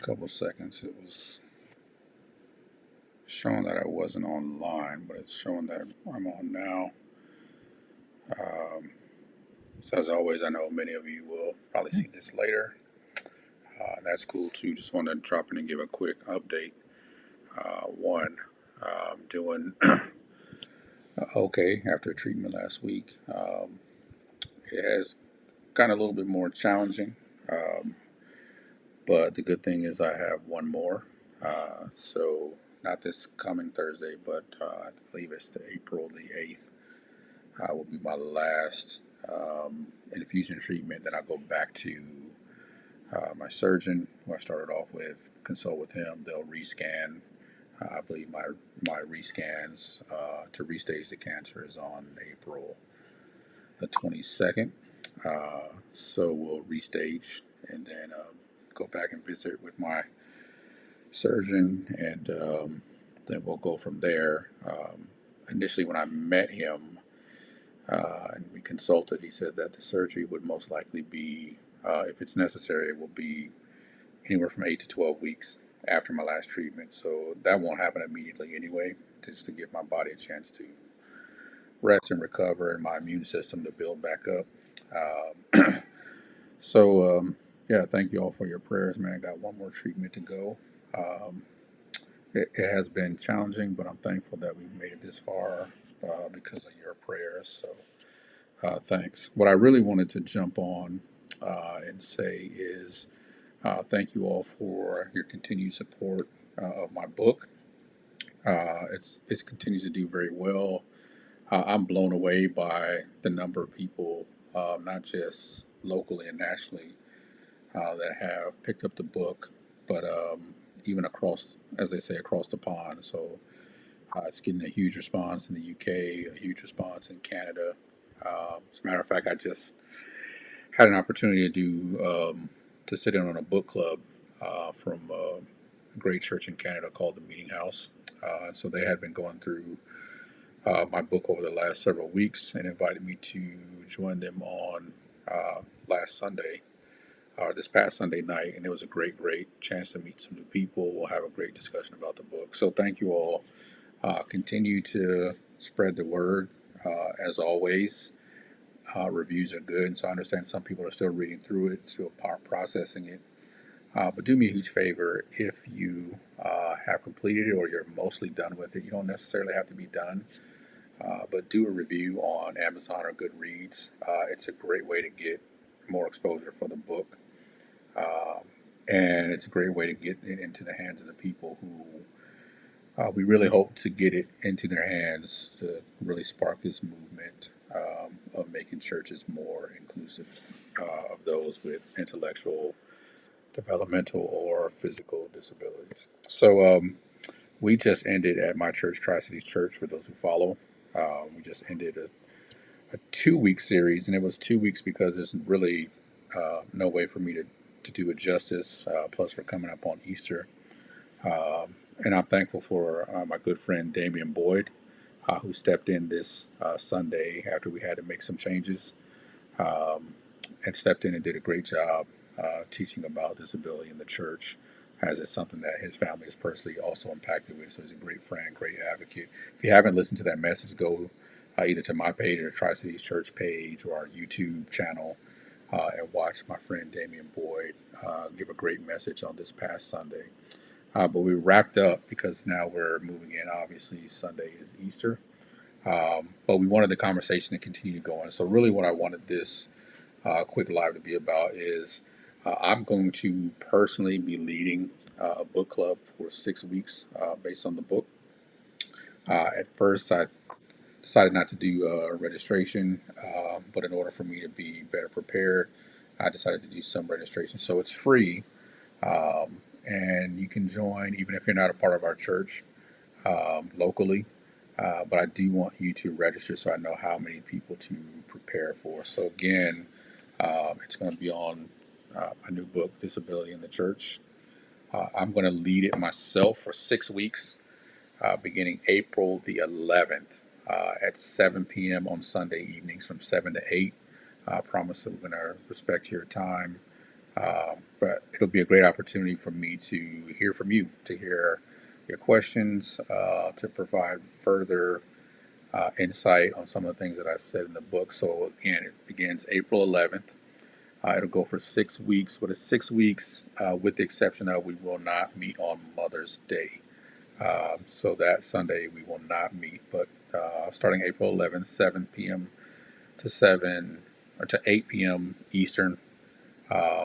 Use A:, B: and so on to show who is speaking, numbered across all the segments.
A: couple seconds. It was showing that I wasn't online, but it's showing that I'm on now. Um, so as always, I know many of you will probably see this later. That's cool too. Just wanted to drop in and give a quick update. One, doing okay after treatment last week. It has gotten a little bit more challenging, um, but the good thing is I have one more. So not this coming Thursday, but I believe it's the April the 8th. Will be my last infusion treatment. Then I go back to my surgeon, who I started off with, consult with him. They'll rescan. I believe my rescans to restage the cancer is on April the 22nd. So we'll restage and then go back and visit with my surgeon, and then we'll go from there. Initially, when I met him and we consulted, he said that the surgery would most likely be, if it's necessary, it will be anywhere from 8 to 12 weeks after my last treatment. So that won't happen immediately anyway, just to give my body a chance to rest and recover and my immune system to build back up. So, yeah, thank you all for your prayers, man. Got one more treatment to go. Um, it has been challenging, but I'm thankful that we've made it this far because of your prayers. So, thanks. What I really wanted to jump on and say is thank you all for your continued support of my book. It continues to do very well. I'm blown away by the number of people, not just locally and nationally, that have picked up the book, but even across, as they say, across the pond. So it's getting a huge response in the UK, a huge response in Canada. As a matter of fact, I just had an opportunity to sit in on a book club from a great church in Canada called the Meeting House. So they had been going through my book over the last several weeks and invited me to join them on last Sunday, or this past Sunday night, and it was a great chance to meet some new people. We'll have a great discussion about the book. So thank you all. Continue to spread the word. As always, reviews are good, and so I understand some people are still reading through it, still processing it. But do me a huge favor if you have completed it or you're mostly done with it. You don't necessarily have to be done, but do a review on Amazon or Goodreads. It's a great way to get more exposure for the book. Um, and it's a great way to get it into the hands of the people who we really hope to get it into their hands to really spark this movement of making churches more inclusive of those with intellectual, developmental, or physical disabilities. So we just ended at my church, Tri Cities Church, for those who follow. We just ended a 2 week series, and it was 2 weeks because there's really no way for me to do it justice. Plus, we're coming up on Easter. And I'm thankful for my good friend Damian Boyd, who stepped in this Sunday after we had to make some changes, um, and stepped in and did a great job teaching about disability in the church, as it's something that his family is personally also impacted with. So he's a great friend, great advocate. If you haven't listened to that message, go either to my page or Tri Cities Church page or our YouTube channel and watch my friend Damian Boyd give a great message on this past Sunday. But we wrapped up because now we're moving in. Obviously, Sunday is Easter. But we wanted the conversation to continue to go on. So, really, what I wanted this quick live to be about is I'm going to personally be leading a book club for 6 weeks based on the book. At first, I decided not to do registration, but in order for me to be better prepared, I decided to do some registration. So, it's free, and you can join even if you're not a part of our church locally. But I do want you to register so I know how many people to prepare for. So again, it's going to be on a new book, Disability in the Church. I'm going to lead it myself for 6 weeks, beginning April the 11th at 7 p.m. on Sunday evenings from 7 to 8. I promise that we're going to respect your time But it'll be a great opportunity for me to hear from you, to hear your questions, to provide further insight on some of the things that I said in the book. So again, it begins April 11th. It'll go for 6 weeks, but it's 6 weeks with the exception of we will not meet on Mother's Day. So that Sunday we will not meet, but starting April 11th, 7 p.m. to 7 or to 8 p.m. Eastern.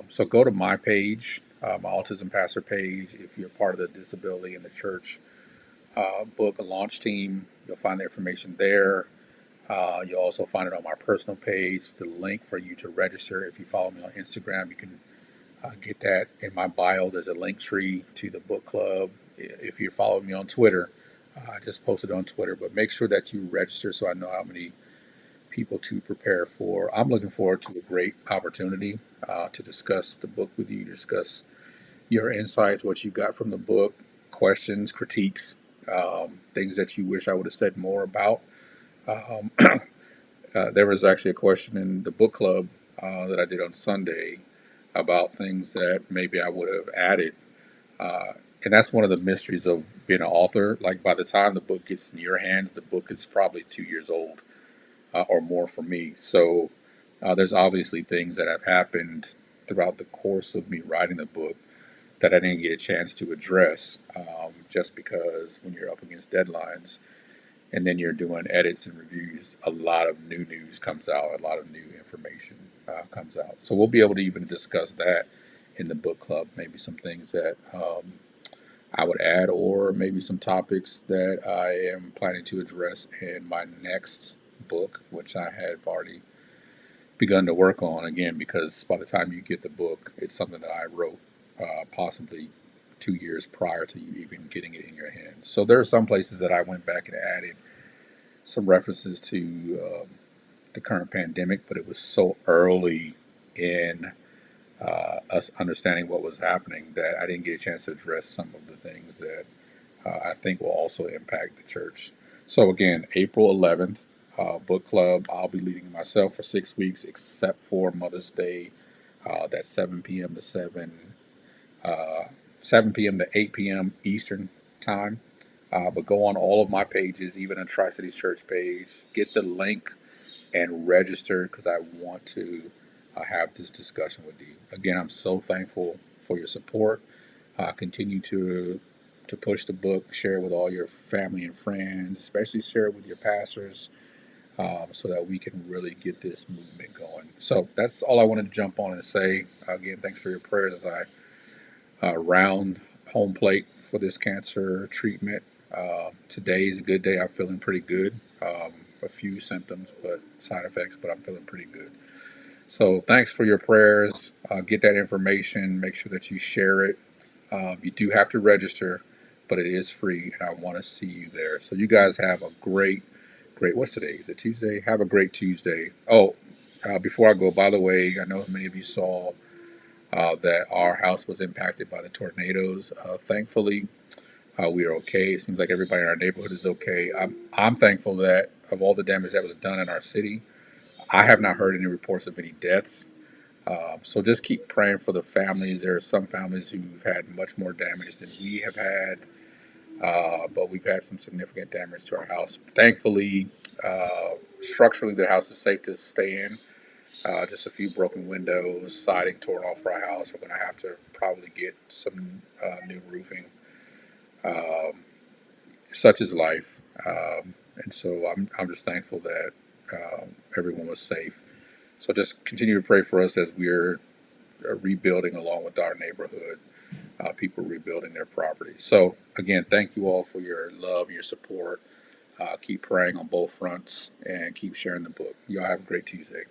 A: So go to my page, my Autism Pastor page. If you're part of the Disability in the Church book launch team, you'll find the information there. You'll also find it on my personal page, the link for you to register. If you follow me on Instagram, you can get that in my bio. There's a link tree to the book club. If you follow me on Twitter, I just posted on Twitter, but make sure that you register so I know how many people to prepare for. I'm looking forward to a great opportunity to discuss the book with you, discuss your insights, what you got from the book, questions, critiques, things that you wish I would have said more about. Um, there was actually a question in the book club that I did on Sunday about things that maybe I would have added. Uh, and that's one of the mysteries of being an author. Like by the time the book gets in your hands, the book is probably 2 years old or more for me. So there's obviously things that have happened throughout the course of me writing the book that I didn't get a chance to address just because when you're up against deadlines and then you're doing edits and reviews, a lot of new news comes out, a lot of new information comes out. So we'll be able to even discuss that in the book club, maybe some things that I would add, or maybe some topics that I am planning to address in my next book, which I have already begun to work on. Again, because by the time you get the book, it's something that I wrote possibly 2 years prior to you even getting it in your hands. So there are some places that I went back and added some references to the current pandemic, but it was so early in us understanding what was happening that I didn't get a chance to address some of the things that I think will also impact the church. So again, April 11th, book club. I'll be leading myself for 6 weeks, except for Mother's Day. That's 7 p.m. to uh, 7 p.m. to 8 p.m. Eastern time. But go on all of my pages, even on Tri Cities Church page. Get the link and register because I want to have this discussion with you. Again, I'm so thankful for your support. Continue to push the book, share it with all your family and friends, especially share it with your pastors, so that we can really get this movement going. So that's all I wanted to jump on and say. Again, thanks for your prayers as I round home plate for this cancer treatment. Today is a good day. I'm feeling pretty good. A few symptoms, but side effects, but I'm feeling pretty good. So thanks for your prayers. Get that information. Make sure that you share it. You do have to register, but it is free, and I want to see you there. So you guys have a great. What's today? Is it Tuesday? Have a great Tuesday. Oh, before I go, by the way, I know many of you saw that our house was impacted by the tornadoes. Thankfully, we are okay. It seems like everybody in our neighborhood is okay. I'm thankful that of all the damage that was done in our city, I have not heard any reports of any deaths. So just keep praying for the families. There are some families who've had much more damage than we have had, but we've had some significant damage to our house. Thankfully, structurally, the house is safe to stay in. Just a few broken windows, siding torn off for our house. We're going to have to probably get some new roofing. Um, Such is life. And so I'm just thankful that everyone was safe. So just continue to pray for us as we're rebuilding along with our neighborhood, people rebuilding their property. So again, thank you all for your love, your support. Keep praying on both fronts and keep sharing the book. Y'all have a great Tuesday.